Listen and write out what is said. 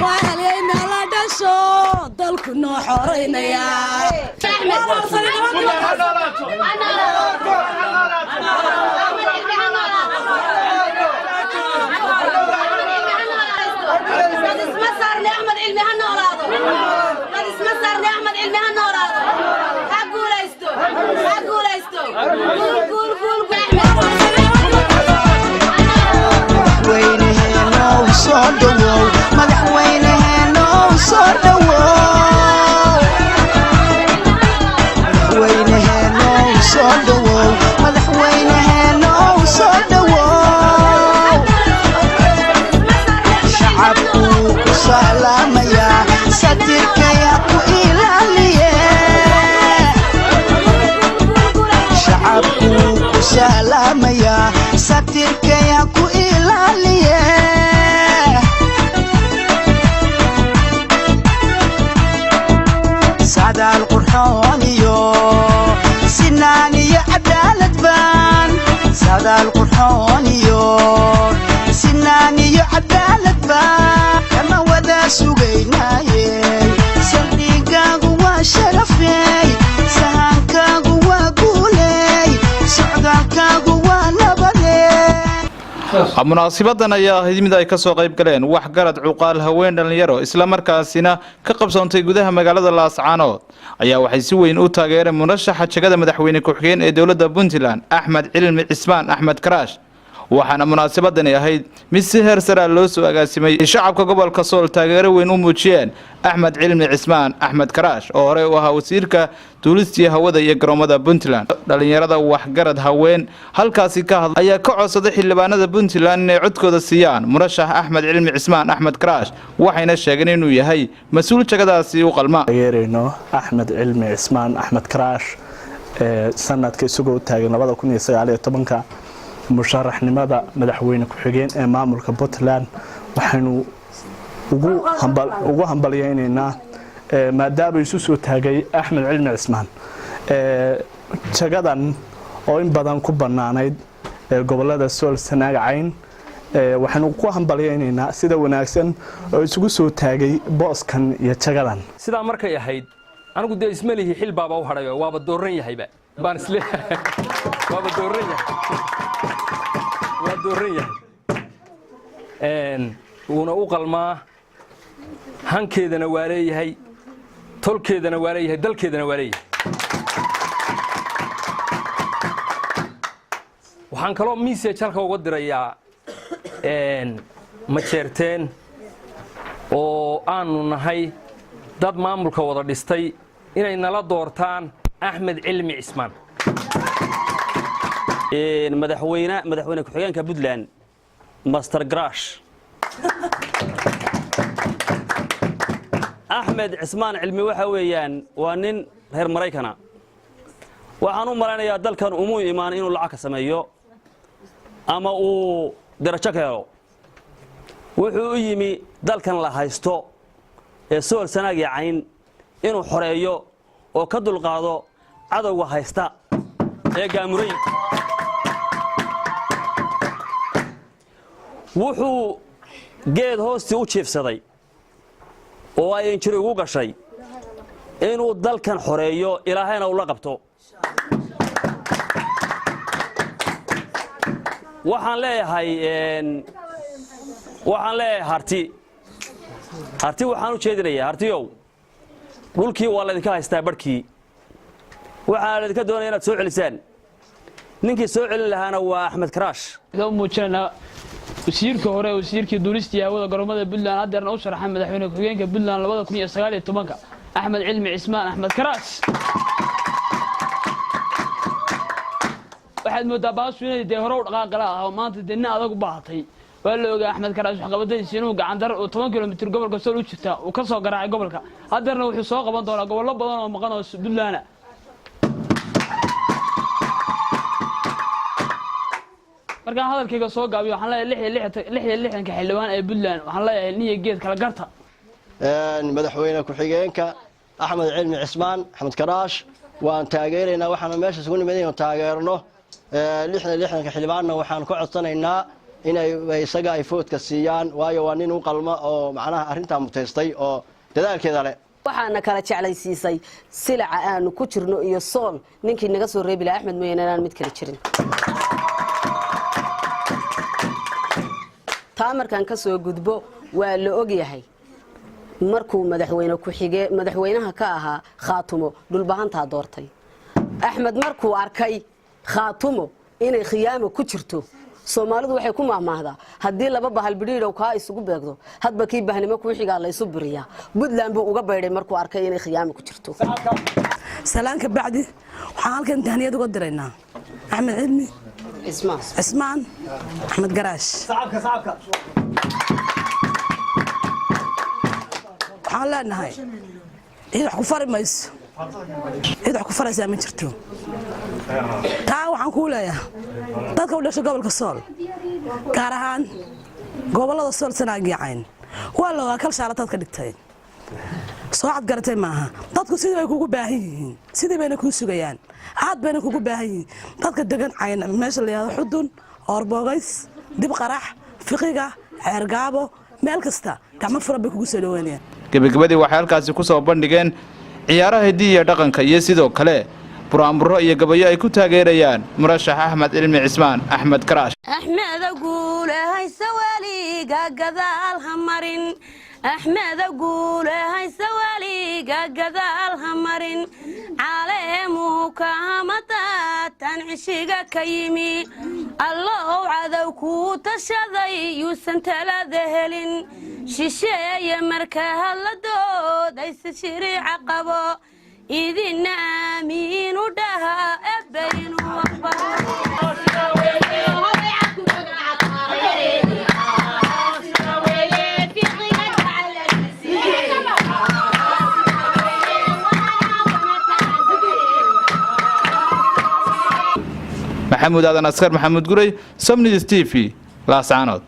وهلينا لا دشو دلكنا حورينا يا munaasabadan ayaa ahayd mid ay ka soo qayb galeen wax garad cuqaal haween dhalinyaro isla markaasina ka qabsoontay gudaha magaalada Laascaanood ayaa waxay si weyn u taageereen murashaxa jagada madaxweyne ku-xigeen ee dawladda Puntland Axmed Cilmi Cismaan Axmed Karaash waxaana munaasabadani ahayd mid si heer sare loo soo agaasimay shacabka gobolka Sool taageero weyn u muujiyeen Axmed Cilmi Cismaan Axmed Karaash oo hore u ahaa wasiirka duulistii hawada iyo garoomada Puntland dhalinyarada wax garad haween halkaasi ka hadlay ayaa ka codsaday xildhibaanada Puntland inay codkooda siiyaan murashax Axmed Cilmi Cismaan Axmed Karaash waxayna sheegeen inuu yahay mas'uul jagadaasi u qalma taageerayno Axmed Cilmi Cismaan Axmed Karaash sanadka isagoo taagan 2019 musharaxnimada madaxweyne ku-xigeen ee maamulka Puntland waxaanu ugu hambalyeynaa maadaama isu soo taagay Axmed Cilmi Cismaan jagadan oo in badan ku banaanayd gobolada Sool Sanaag Cayn waxaanu ku hambalyeynaa sida wanaagsan oo isugu soo taagay booskan iyo jagadan sida markay ahayd anigu de ismalihi xil baaba u hadhay waaba dooran yahayba baan isle waaba dooran yahay wuuna u qalmaa hankeedana waa leeyahay tolkeedana waa leeyahay dalkeedana waa leeyahay waxaan kaloo message halka uga dirayaa ma jeerteen oo aanu nahay dad maamulka wada dhistay inay nala doortaan Axmed Cilmi Cismaan madaxweyne ku-xigeenka Puntland Master Karaash Axmed Cismaan Cilmi waxa weeyaan waa nin reer Mareykan waxaan u maleynayaa dalkan umuu imaan inuu lacag ka sameeyo ama uu darajo ka helo wuxuu u yimi dalkan la haysto ee Sool Sanaag Cayn inuu xoreeyo oo ka dulqaado cadawga haysta ee gaamuray wuxuu geed hoosti u jiifsaday oo ay injiri ugu gashay inuu dalkan xoreeyo ilaahayna uu la qabto waxaan leeyahay harti waxaan u jeedinayaa hartiyow dhulkii waa laydinka haystaa barhkii waxaa laydinka doonaya inaad soo celisaan ninkii soo celin lahaana waa Axmed Karaash wasiirka hore wasiirkii duulistii hawada garoomada Puntland hadeerna u sharaxay madaxweyne ku-xigeenka Puntland 2019 Axmed Cilmi Cismaan Axmed Karaash waxaad moodaa baasu inay de hore u dhaqaaqala ah maanta deena adag u baahatay waa la ogaa Axmed Karaash wax qabadaysi inuu gacan dar oo 10 kilomitir gobolka Sool u jirta uu ka soo garaacay gobolka hadeerna wuxuu soo qaban doonaa gobollo badan oo maqan oo Puntland markaan hadalkayga soo gaabiyo waxaan leeyahay 66 xildhibaan ee Puntland waxaan leeyahay niyo geed kala garta madaxweyne ku-xigeenka Axmed Cilmi Cismaan Axmed Karaash waan taageeraynaa waxaan meesha isugu nimadeeyay taageerno 66 xildhibaanna waxaan ku codsanaynaa inay isaga ay foodka siiyaan waayo waa nin u qalma oo macnaha arrintaa mutaystay oo dadaalkeeda leh waxaana kala jeclaysiisay silaca aanu ku jirno iyo sool ninkii naga soo reebi lahaa Axmed Mooyane aan mid kala jirin taamarkan ka soo gudbo waa la og yahay markuu madaxweynaha ka ahaa Khaatumo dhulbahantaa doortay Axmed markuu arkay Khaatumo inay khiyaamo ku jirto Soomaalidu waxay ku maahmaahdaa haddii laba bahal bidhiidhow ka isugu beegdo hadba kii bahnimo ku xigaa la isu biriyaa Puntland buu uga beeray markuu arkay inay khiyaamo ku jirto salaanka bacdi waxaan halkan tahniyad uga diraynaa Axmed Cilmi Cismaan Axmed Garaash saabka waxaan leenahay cid wax ku fari mayso cid wax ku faraysaa ma jirto taa waxaan ku leeyahay dadka u dhashay gobolka Sool gaar ahaan gobolada Sool Sanaag iyo Cayn waa loo kal shaarad ka dhigtay soo cad garatay maaha dadku sidii ay kugu baahan yihiin sidii bayna ku sugayaan aad bayna kugu baahan yihiin dadka degan Cayn meesha la yiraahdo Xudun Orbogays dib qarax fiqiga xeergaabo meel kasta gacmo furan bay kugu soo dhaweynayaan gabagabadii waxay halkaasi ku soo bandhigeen ciyaaraha hidaha iyo dhaqanka iyo sidoo kale buraanburo iyo gabayo ay ku taageerayaan murashax Axmed Cilmi Cismaan Axmed Karaash Axmed guulahay sawali gagadaal hamarin Axmed guulahay sawali gagadaal hamarin caleemu ka hamata tan cishiga kayimi Allah cadow ku tashaday yuusan talada helin shisheeye marka hadladood ay shiriica qabo idina amiinu dhaha abaynu waqbar محمود هذا نسخر محمود قري سمني TV لا سعنود